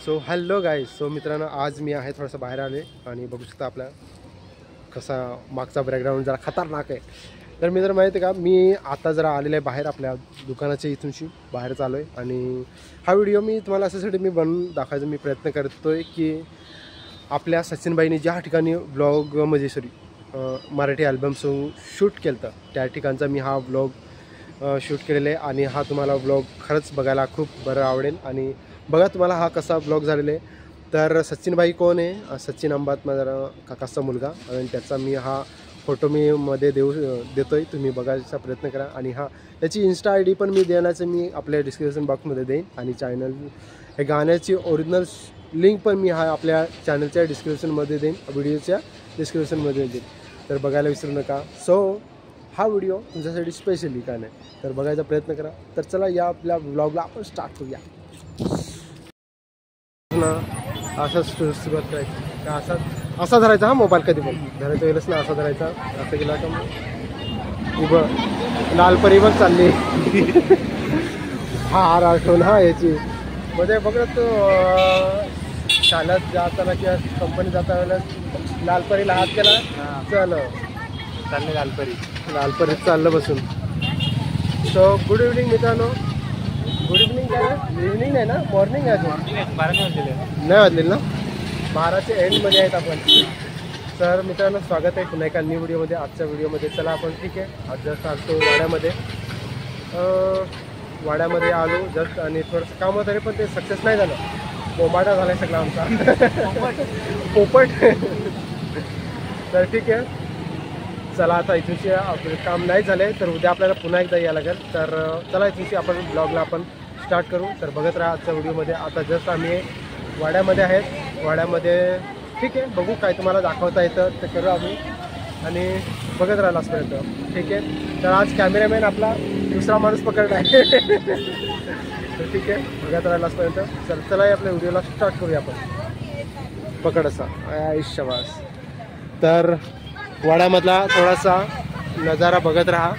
So hello guys. So मित्रांनो, आज मी आहे थोडंसं बाहेर आले आणि बघू शकता आपला कसा मागचा बॅकग्राऊंड जरा खतरनाक आहे. तर मित्र माहिती आहे का, मी आता जरा आलेलं आहे बाहेर, आपल्या दुकानाच्या इथूनशी बाहेर चालू आहे. आणि हा व्हिडिओ मी तुम्हाला अशासाठी मी बनवून दाखवायचा मी प्रयत्न करतो आहे की आपल्या सचिनबाईंनी ज्या ठिकाणी ब्लॉग म्हणजे मराठी अल्बम सॉन्ग शूट केलं होतं त्या ठिकाणचा मी हा ब्लॉग शूट केलेला आहे. आणि हा तुम्हाला ब्लॉग खरंच बघायला खूप बरं आवडेल. आणि बघा तुम्हाला हा कसा ब्लॉग झालेला आहे. तर सचिनबाई कोण आहे? सचिन अंबात माझा काकाचा मुलगा, आणि त्याचा मी हा फोटो मी मध्ये देतो आहे. तुम्ही बघायचा प्रयत्न करा. आणि हा त्याची इन्स्टा आय डी पण मी देण्याचं मी आपल्या डिस्क्रिप्शन बॉक्समध्ये देईन. आणि चॅनल हे गाण्याची ओरिजिनल लिंक पण मी हा आपल्या चॅनलच्या डिस्क्रिप्शनमध्ये देईन, व्हिडिओच्या डिस्क्रिप्शनमध्ये देईन. तर बघायला विसरू नका. सो हा व्हिडिओ तुमच्यासाठी स्पेशली काय नाही, तर बघायचा प्रयत्न करा. तर चला या आपल्या ब्लॉगला आपण स्टार्ट करूया. असाच सुरुवात करायची का? असा धरायचा हा मोबाईल, कधी पण धरायचा वेळेस ना असा धरायचा. असं केला का मग उभं लालपरी बघ चालली हा आठवण हा याची म्हणजे बघत तो शाळेत जाताना किंवा कंपनीत जाता वेळेस लालपरीला हात केला, चाललं लालपरीत चाललं बसून. सो गुड इव्हनिंग मित्रांनो. गुड इव्हनिंग काय इव्हनिंग आहे ना, मॉर्निंग आहे. 12 नाही वाजलेलं ना, 12च्या एंडमध्ये आहेत आपण. तर मित्रांनो, स्वागत आहे पुन्हा एका न्यू व्हिडिओमध्ये. आजच्या व्हिडिओमध्ये चला आपण ठीक आहे आज जस्ट आलतो वाड्यामध्ये आलो जस्ट. आणि थोडंसं काम होतं तरी पण ते सक्सेस नाही झालं. बोंबाटा झाला सगळा आमचा पोपट तर ठीक आहे चला, आता इथूनशी आपलं काम नाही झाले तर उद्या आपल्याला पुन्हा एकदा यायला लागेल. तर चला इथूनशी आपण ब्लॉगला आपण स्टार्ट करू. तर बघत राहा आजच्या व्हिडिओमध्ये. आता जस्ट आम्ही वाड्यामध्ये आहेत. वाड्यामध्ये ठीक आहे, बघू काय तुम्हाला दाखवता येतं ते करू आम्ही. आणि बघत राहा लास्टपर्यंत ठीक आहे. तर आज कॅमेरामॅन आपला दुसरा माणूस पकडला आहे तर ठीक आहे, बघत राहा लास्टपर्यंत. चला आपल्या व्हिडिओला स्टार्ट करूया आपण. पकड असा आयुष्यवास. तर वाड्यामधला थोडासा नजारा बघत राहा.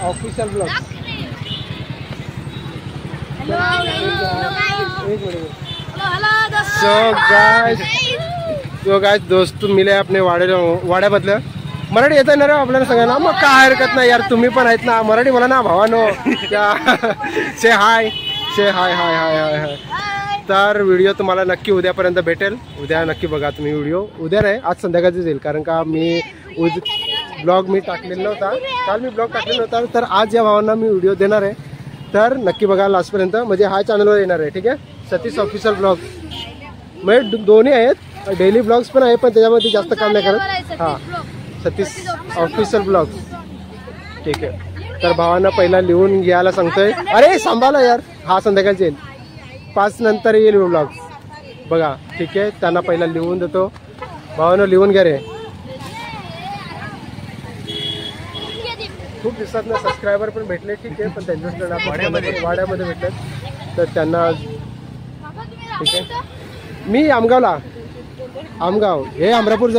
Official blog. सो गाइस दोस्त मिले अपने वाड्यामधलं. मराठी येतं ना रे आपल्याला सगळ्यांना, मग काय हरकत नाही यार, तुम्ही पण आहेत ना, मराठी बोला ना भावानो. से हाय हाय हाय हाय हाय. तर व्हिडिओ तुम्हाला नक्की उद्यापर्यंत भेटेल. उद्या नक्की बघा तुम्ही व्हिडिओ. उद्या नाही, आज संध्याकाळचीच येईल, कारण का मी ब्लॉग मी टाकलेला नव्हता. काल मी ब्लॉग टाकलेला नव्हता, तर आज या भावांना मी व्हिडिओ देणार आहे. तर नक्की बघा लास्टपर्यंत, म्हणजे हा चॅनलवर येणार आहे ठीक आहे. सतीश ऑफिशियल ब्लॉग म्हणजे दोन्ही आहेत, डेली ब्लॉग्स पण आहे, पण त्याच्यामध्ये जास्त काम नाही करत. हां, सतीश ऑफिशियल ब्लॉग ठीक आहे. तर भावांना पहिला लिहून घ्यायला सांगतोय. अरे सांभाळा यार, हा संध्याकाळची येईल, 5 नंतर येईल ब्लॉग बघा ठीक आहे. त्यांना पहिला लिहून देतो. भावानं लिहून घ्या रे. खूप दिवसात ना सबस्क्रायबर पण भेटले ठीक आहे, पण त्यांच्याकडे वाड्यामध्ये भेटतात तर त्यांना ठीक आहे. मी आमगाव हे अमरापूर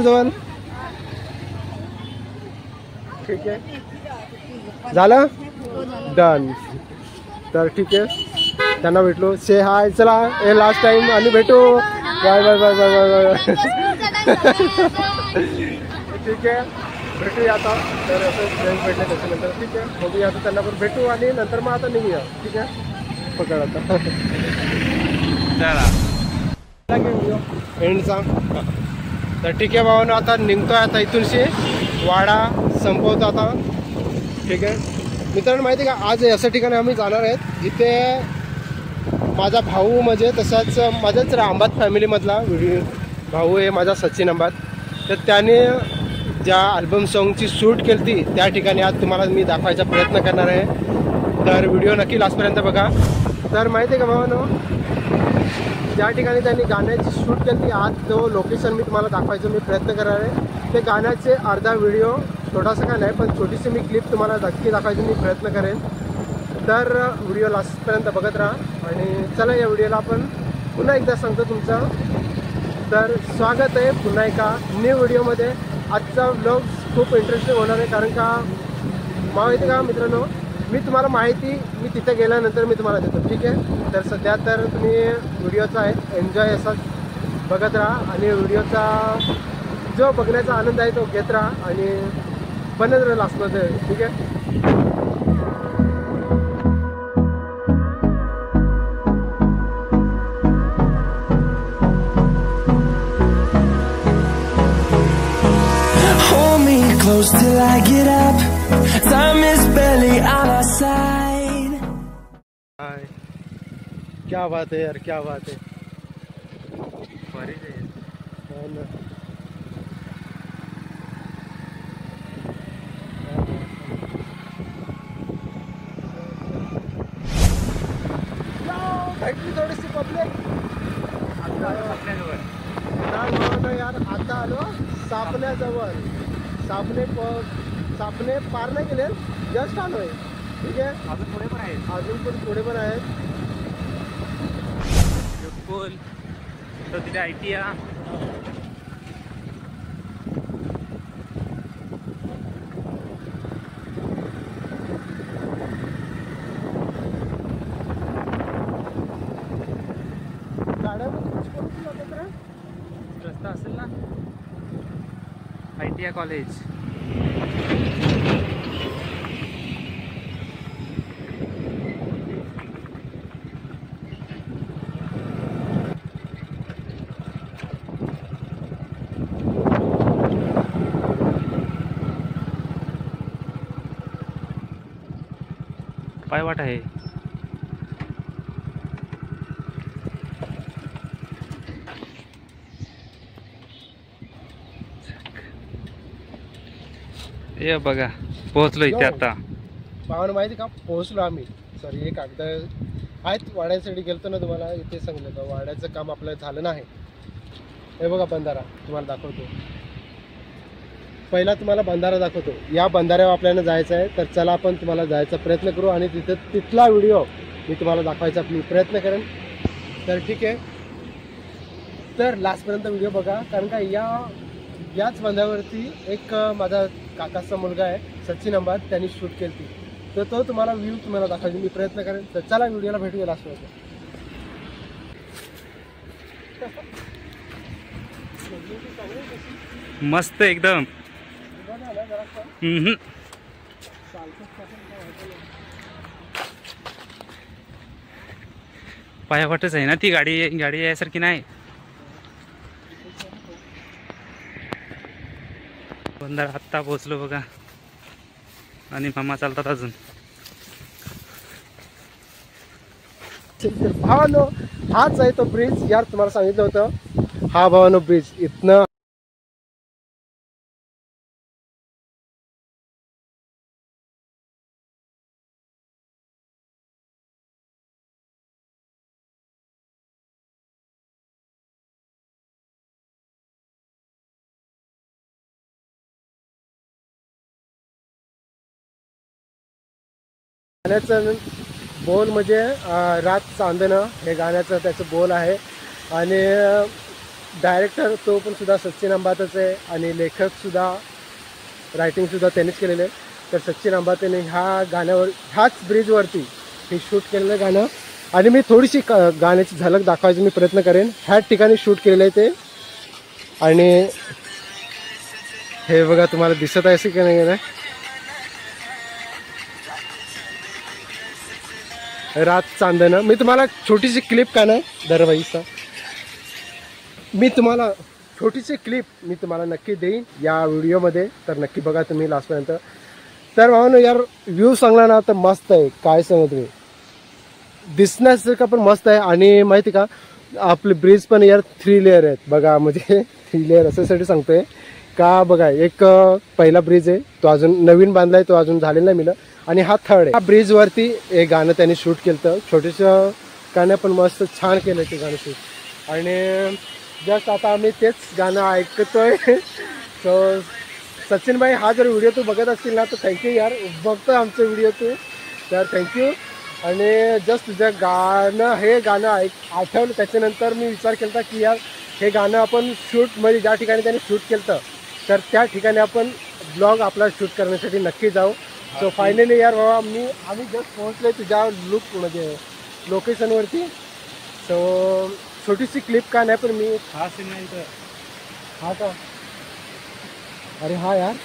जवळ ठीक आहे. झालं डन. तर ठीक आहे, त्यांना भेटलो. से हाय. चला हे लास्ट टाइम आणि भेटू. Bye bye bye bye bye bye ठीक आहे, भेटूया आता. तर असं फ्रेंड्स भेटले त्याच्यानंतर ठीक आहे, बघूया आता त्यांना पण भेटू आणि नंतर मग आता निघूया ठीक आहे. पकड आता एंडचा. तर ठीक आहे भावानं, आता निघतोय आता इथूनशी वाडा संपवतो आता ठीक आहे. मित्रांनो माहिती आहे का, आज असं ठिकाणी आम्ही जाणार आहेत. इथे माझा भाऊ म्हणजे तसाच माझ्याच अंबात फॅमिलीमधला भाऊ आहे माझा, सचिन अंबात. तर त्याने ज्या अल्बम सॉन्गची शूट केली ती त्या ठिकाणी आज तुम्हाला मी दाखवायचा प्रयत्न करणार आहे. तर व्हिडिओ नक्की लास्टपर्यंत बघा. तर माहिती आहे का भावानो, ज्या ठिकाणी त्यांनी गाण्याची शूट केली आज जो लोकेशन मी तुम्हाला दाखवायचा मी प्रयत्न करणार आहे. ते गाण्याचे अर्धा व्हिडिओ, थोडासा का नाही पण छोटीशी मी क्लिप तुम्हाला नक्की दाखवायची मी प्रयत्न करेन. तर व्हिडिओ लास्टपर्यंत बघत राहा. आणि चला या व्हिडिओला आपण पुन्हा एकदा सांगतो तुमचं. तर स्वागत आहे पुन्हा एका न्यू व्हिडिओमध्ये. आजचा व्लॉग खूप इंटरेस्टिंग होणार आहे, कारण का माहिती का मित्रांनो, मी तुम्हाला माहिती मी तिथे गेल्यानंतर मी तुम्हाला देतो, ठीक आहे. तर सध्या तर तुम्ही व्हिडिओचा एन्जॉय असाच बघत राहा आणि व्हिडिओचा जो बघण्याचा आनंद आहे तो घेत राहा आणि बनत राहा लास्टमध्ये, ठीक आहे. Close till I get up. Time is barely on our side. हाय, क्या बात है यार, क्या बात है. थोडीशी पब्लिक यार, आता आलो सापण्याजवळ. सापणे पार नाही गेले, जस्ट आलोय, ठीक आहे. अजून पुढे पण आहेत, पुढे पण आहेत. पूल तो तिथे ITIA रस्ता असेल ना, ITIA कॉलेज. पायवाट आहे. ये बघा पोहोचलो इथे आता. भावानं माहिती का, पोहोचलो आम्ही. सॉरी, एक कागद आहेत वाड्यासाठी गेलतो ना, तुम्हाला इथे सांगितलं का वाड्याचं काम आपलं झालं नाही. हे बघा बंधारा तुम्हाला दाखवतो. पहिला तुम्हाला बंधारा दाखवतो. या बंधाऱ्यावर आपल्याला जायचं आहे, तर चला आपण तुम्हाला जायचा प्रयत्न करू आणि तिथला व्हिडिओ मी तुम्हाला दाखवायचा प्रयत्न करेन. तर ठीक आहे, तर लास्टपर्यंत व्हिडिओ बघा, कारण का याच बंधाऱ्यावरती एक माझा काकाचा मुलगा आहे सचिन अंबात, त्यांनी शूट केली, तर तो तुम्हाला व्ह्यू तुम्हाला दाखवायचा मी प्रयत्न करेन. तर चला व्हिडिओला भेटूया लास्टपर्यंत. मस्त एकदम. पायावाटच आहे ना ती. गाडी यासारखी नाही. बंधारा आत्ता पोहोचलो बघा आणि मामा चालतात अजून. भावानो, हाच आहे तो ब्रिज यार, तुम्हाला सांगितलं होतं. हा भावानो ब्रिज इथनं गाण्याचं बोल म्हणजे रात चांदणं हे गाण्याचं त्याचं बोल आहे. आणि डायरेक्टर तो पण सुद्धा सचिन अंबातच आहे आणि लेखकसुद्धा रायटिंगसुद्धा त्यांनीच केलेलं आहे. तर सचिन अंबातेने ह्या गाण्यावर ह्याच ब्रिजवरती हे शूट केलेलं गाणं. आणि मी थोडीशी गाण्याची झलक दाखवायची मी प्रयत्न करेन. ह्याच ठिकाणी शूट केलेलं आहे ते. आणि हे बघा तुम्हाला दिसत आहे की नाही ना, रात चांदणं. मी तुम्हाला छोटीशी क्लिप का ना दरवाईचा मी तुम्हाला छोटीशी क्लिप मी तुम्हाला नक्की देईन या व्हिडिओमध्ये, तर नक्की बघा तुम्ही लास्टपर्यंत. तर भावानो यार, व्ह्यू सांगला ना तर मस्त आहे, काय सांगू तुम्ही, दिसण्यासारखं पण मस्त आहे. आणि माहिती का, आपले ब्रिज पण यार 3 लेअर आहेत बघा. म्हणजे 3 लेअर अशासाठी सांगतोय का बघा, एक पहिला ब्रिज आहे तो अजून नवीन बांधलाय, तो अजून झालेला नाही मिळलं. आणि हा थर्ड आहे. हा ब्रिजवरती एक गाणं त्यांनी शूट केलं, छोटंसं गाणं पण मस्त छान केलं ते गाणं शूट. आणि जस्ट आता आम्ही तेच गाणं ऐकतोय. सो सचिन भाई, हा जर व्हिडिओ तू बघत असतील ना तर थँक्यू यार, बघतो आमचे व्हिडिओ तू, तर थँक्यू. आणि जस्ट तुझं गाणं हे गाणं आठवलं त्याच्यानंतर मी विचार केला की यार हे गाणं आपण शूट म्हणजे ज्या ठिकाणी त्यांनी शूट केलं तर त्या ठिकाणी आपण ब्लॉग आपला शूट करण्यासाठी नक्की जाऊ. सो फायनली यार बाबा आम्ही जस्ट पोहोचलोय तुझ्या लुक म्हणजे लोकेशनवरती. सो छोटीशी क्लिप का नाही पण मी हा सीन नाही तर हा का अरे हा यार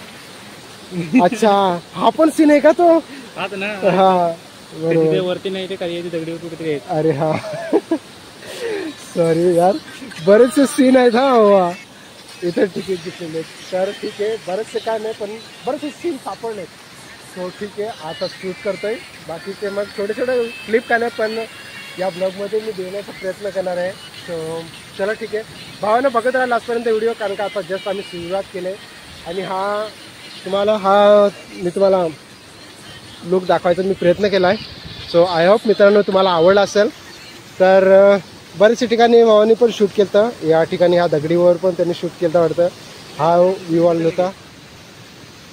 अच्छा हा पण सीन आहे का तो. हाच ना. हा बरोबर. तिथे वरती नाही ते काही दगडीवर कुठे अरे हा सॉरी यार बरेचसे सीन आहेत हा बाबा इथे तिकीट दिसलेले. तर ठीक आहे बरेचसे काय नाही पण बरेचसे सीन सापडलेत. सो ठीक आहे आता शूट करतोय. बाकीचे मग छोटे छोटे क्लिप काय नाही पण या ब्लॉगमध्ये मी देण्याचा प्रयत्न करणार आहे. सो चला ठीक आहे भावानं बघत राहा लास्टपर्यंत व्हिडिओ कारण का आता जस्ट आम्ही सुरुवात केली आणि मी तुम्हाला लुक दाखवायचा मी प्रयत्न केला आहे. सो आय होप मित्रांनो तुम्हाला आवडला असेल. तर बरेचशा ठिकाणी भावानी पण शूट केलं होतं. या ठिकाणी ह्या दगडीवर पण त्यांनी शूट केलं होतं वाटतं. हा व्ह्यू आला होता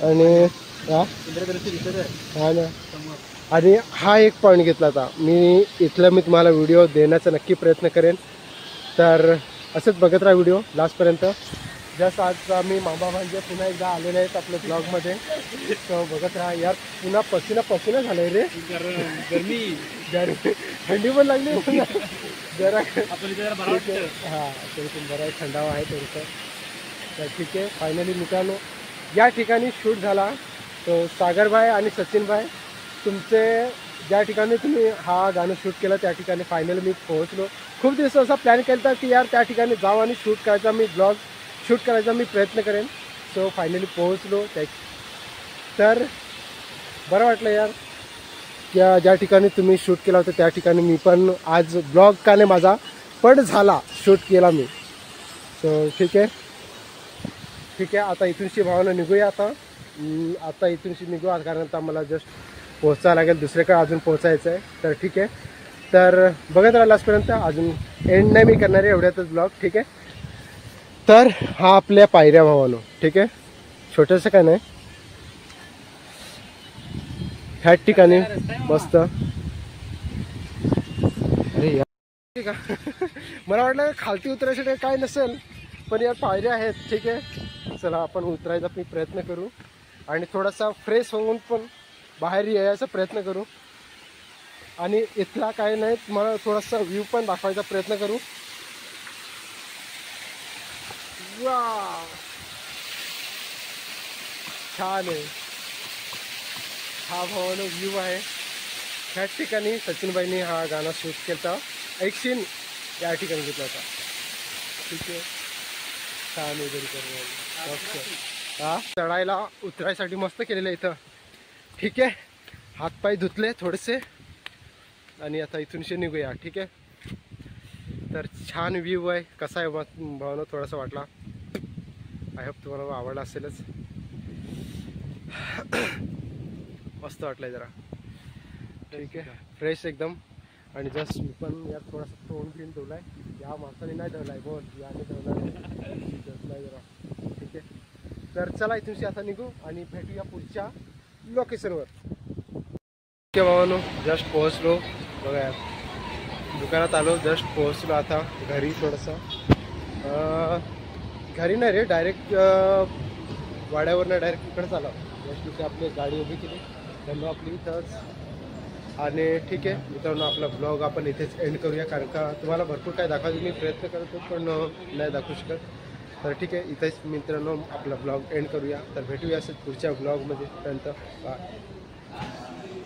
आणि हा ना आणि हा एक पॉईंट घेतला होता. मी तुम्हाला व्हिडिओ देण्याचा नक्की प्रयत्न करेन. तर असंच बघत राहा व्हिडिओ लास्टपर्यंत. जस्ट आज आम्ही मामा भांजे पुन्हा एकदा आलेले आहेत आपल्या ब्लॉगमध्ये. तर बघत राहा यार पुन्हा पसीना झालाय रे. गरमी थंडी पण लागली जरा आपण इथे हां तरी पण बरा थंडावा आहे थोडंसं. तर ठीक आहे फायनली मित्रांनो या ठिकाणी शूट झाला. तो सागरभाई आणि सचिनभाई तुमचे ज्या ठिकाणी तुम्ही हा गाणं शूट केलं त्या ठिकाणी फायनली मी पोहोचलो. खूप दिवस असा प्लॅन केला की यार त्या ठिकाणी जाऊ आणि शूट करायचा मी ब्लॉग शूट करायचा मी प्रयत्न करेन. सो फायनली पोहोचलो तर बरं वाटलं यार की ज्या ठिकाणी तुम्ही शूट केला होता त्या ठिकाणी मी पण आज ब्लॉग का नाही माझा पण झाला शूट केला मी. सो ठीक आहे आता इथूनशी भावना निघूया. आता इथूनशी निघू कारण आता मला जस्ट पोहोचायला लागेल दुसरीकडे अजून पोहोचायचं आहे. तर ठीक आहे तर बघत राहा लास्टपर्यंत. अजून एंड नाही मी करणार आहे एवढ्यातच ब्लॉग. ठीक आहे तर हा आपल्या पायऱ्या भावानो. ठीक आहे छोटंसं काय नाही ह्याच ठिकाणी मस्त. अरे यार ठीक आहे मला वाटलं खालती उतरायसाठी काय नसेल पण यार पायऱ्या आहेत. ठीक आहे चला आपण उतरायचा मी प्रयत्न करू आणि थोडासा फ्रेश होऊन पण बाहेर यायचा प्रयत्न करू आणि इथला काय नाही मला थोडासा व्ह्यू पण दाखवायचा प्रयत्न करू. वा छान आहे हा भावानो व्ह्यू आहे. ह्याच ठिकाणी सचिनबाईंनी हा गाणं शूट केला होता. एक सीन या ठिकाणी घेतला होता. ठीक आहे छान वगैरे मस्त. हा चढायला उतरायसाठी मस्त केलेलं इथं. ठीक आहे हातपाय धुतले थोडेसे आणि आता इथूनशी निघूया. ठीक आहे तर छान व्ह्यू आहे. कसा आहे भावना थोडासा वाटला. आय होप तुम्हाला आवडला असेलच. मस्त वाटलंय जरा. ठीक आहे फ्रेश एकदम आणि जस्ट मी पण यात थोडासा तोंड क्लीन ठेवलाय. या माणसाने नाही ठेवलाय बोल याने ठेवलाय जरा. ठीक आहे तर चला इथूनशी आता निघू आणि भेटूया पुढच्या लोकेशनवर. ठीक आहे भावानो जस्ट पोहोचलो बघा यार दुकानात आलो जस्ट पोहोचलो. आता घरी थोडंसं घरी नाही रे डायरेक्ट वाड्यावरनं डायरेक्ट इकडंच आलो. जस्ट तिथे आपली गाडी उभी केली धंदो आपली इथंच. आणि ठीक आहे मित्रांनो आपला ब्लॉग आपण इथेच एंड करूया कारण का तुम्हाला भरपूर काय दाखवायचा मी प्रयत्न करतो पण नाही दाखवू शकत. तर ठीक आहे इथेच मित्रांनो आपला ब्लॉग एंड करूया. तर भेटूया असंच पुढच्या ब्लॉगमध्ये. पर्यंत बाय.